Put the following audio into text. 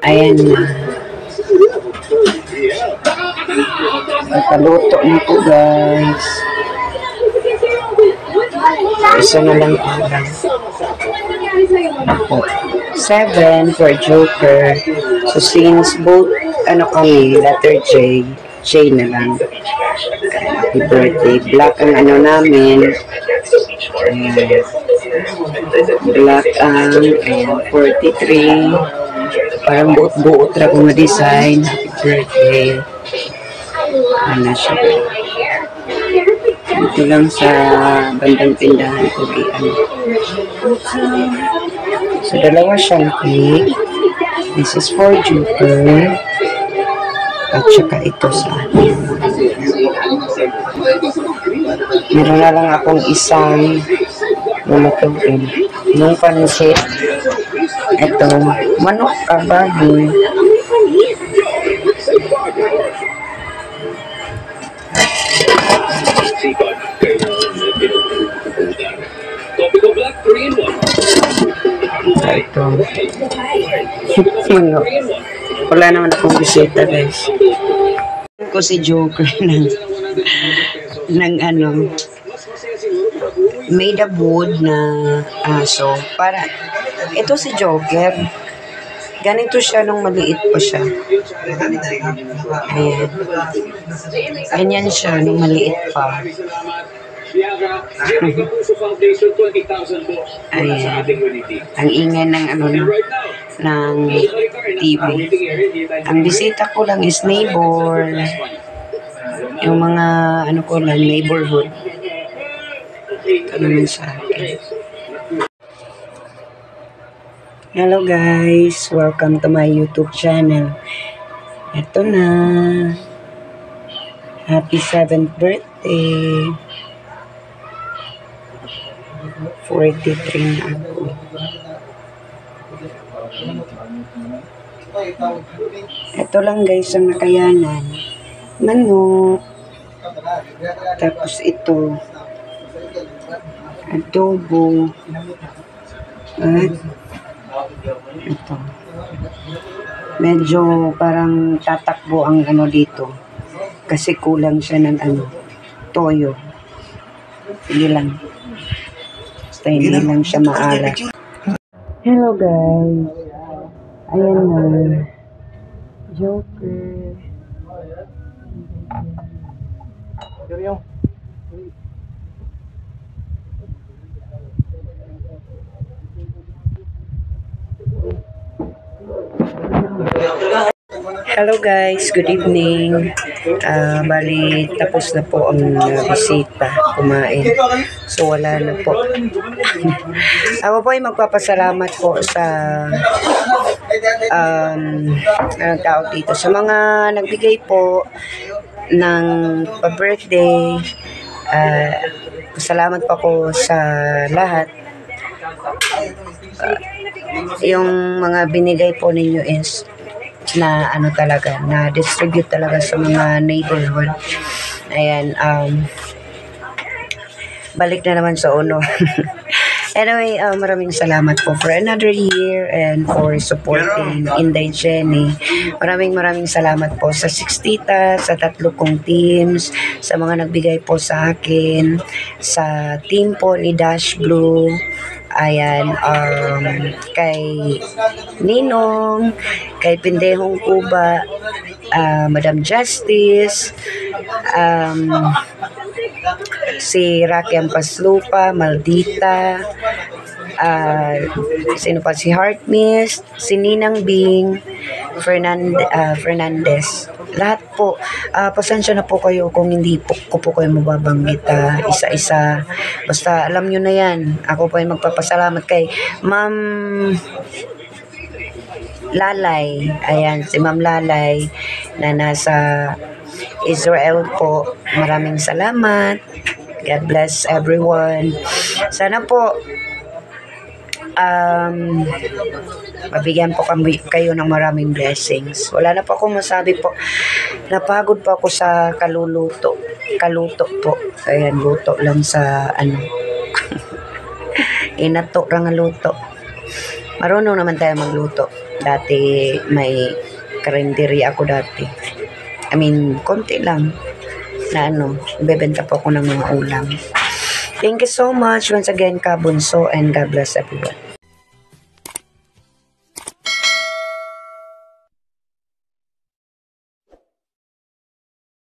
Ayan na. Nakaluto na po, guys. Isa na lang ulam. 7 for Joker. So, since both, kami, letter J, J na lang. Happy birthday. Black ang namin. Ayan. Black ang, 43. Parang buot-buot na kung ma-design. Happy birthday. Ano siya. Dito lang sa bandang tindahan ko. So, dalawa siyang cake. This is for Joker. At saka ito sa atin. Meron na lang akong isang lumatugin. Yung pansit. Ito, manok kababoy. Ito. Manok. Wala naman akong bisita, guys. Ko si Joker ng made of wood na aso. Para, ito si Joker. Ganito siya nung maliit pa siya. Ayan. Ganyan siya nung maliit pa. Ayan. Ang ingay ng ng TV. Ang bisita ko lang is neighbor. Yung mga ko lang, neighborhood. Ito naman sa akin. Hello guys, welcome to my YouTube channel. Ito na. Happy 7th birthday. 43 na ako. Ito lang guys ang nakayanan. Manok. Tapos ito. Adobo. At ito. Medyo parang tatakbo ang dito. Kasi kulang siya ng toyo. Hindi lang. Basta hindi lang siya maalat. Hello guys. Ayan na. Joker. Hello guys, good evening. Bali, tapos na po ang bisita, kumain. So wala na po. Ako po ay magpapasalamat po sa anong tawag dito, sa mga nagbigay po ng pa-birthday. Salamat po ako sa lahat. Yung mga binigay po ninyo is na talaga, na distribute talaga sa mga neighborhood. Ayan, balik na naman sa uno. Anyway, maraming salamat po for another year and for supporting Inday Jenny. Maraming salamat po sa 60 sa 3 kong teams, sa mga nagbigay po sa akin, sa team po ni Dash Blue. Ayan, kay Ninong, kay Pindehong Kuba, Madam Justice, si Racky Ampaslupa, Maldita, sino pa, si Heartmist, si Ninang Bing, Fernandez. Lahat po, pasensya na po kayo kung hindi ko po kayo mababanggit isa-isa. Basta alam nyo na yan. Ako po ay magpapasalamat kay Ma'am Lalay. Ayan, si Ma'am Lalay na nasa Israel po. Maraming salamat. God bless everyone. Sana po mabigyan po kayo ng maraming blessings. Wala na po akong masabi po. Napagod po ako sa Kaluto po. Ayan, luto lang sa inato ra nga luto. Marunong naman tayo magluto. Dati may karinderya ako dati. I mean, konti lang na bebenta po ako ng mga ulam. Thank you so much once again, Kabunso, and God bless everyone.